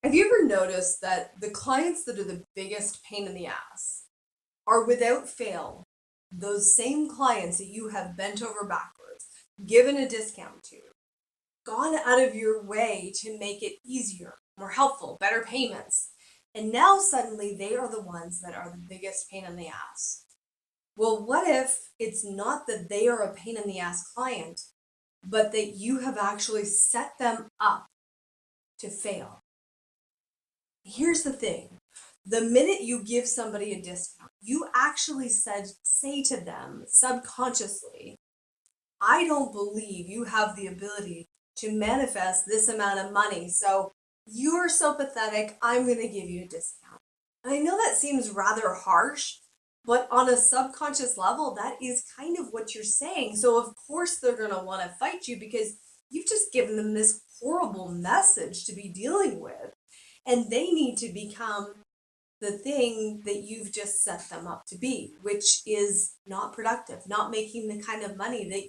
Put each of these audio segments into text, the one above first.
Have you ever noticed that the clients that are the biggest pain in the ass are without fail those same clients that you have bent over backwards, given a discount to, gone out of your way to make it easier, more helpful, better payments, and now suddenly they are the ones that are the biggest pain in the ass? Well, what if it's not that they are a pain in the ass client, but that you have actually set them up to fail? Here's the thing. The minute you give somebody a discount, you actually say to them subconsciously, I don't believe you have the ability to manifest this amount of money. So you're so pathetic, I'm going to give you a discount. And I know that seems rather harsh, but on a subconscious level, that is kind of what you're saying. So of course they're going to want to fight you because you've just given them this horrible message to be dealing with. And they need to become the thing that you've just set them up to be, which is not productive, not making the kind of money that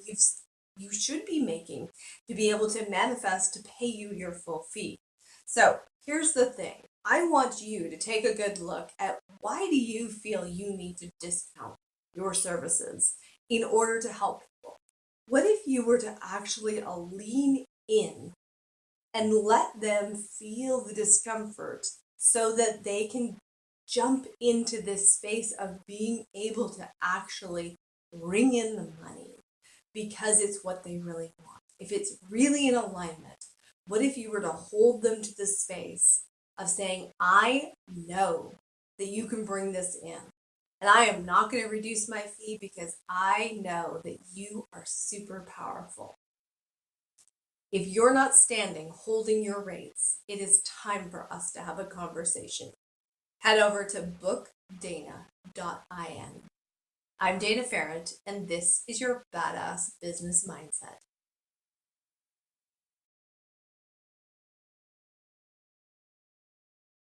you should be making to be able to manifest to pay you your full fee. So here's the thing. I want you to take a good look at why do you feel you need to discount your services in order to help people? What if you were to actually lean in and let them feel the discomfort so that they can jump into this space of being able to actually bring in the money because it's what they really want. If it's really in alignment, what if you were to hold them to the space of saying, I know that you can bring this in, and I am not going to reduce my fee because I know that you are super powerful. If you're not standing holding your rates, it is time for us to have a conversation. Head over to bookdana.in. I'm Dana Ferrant, and this is your Badass Business Mindset.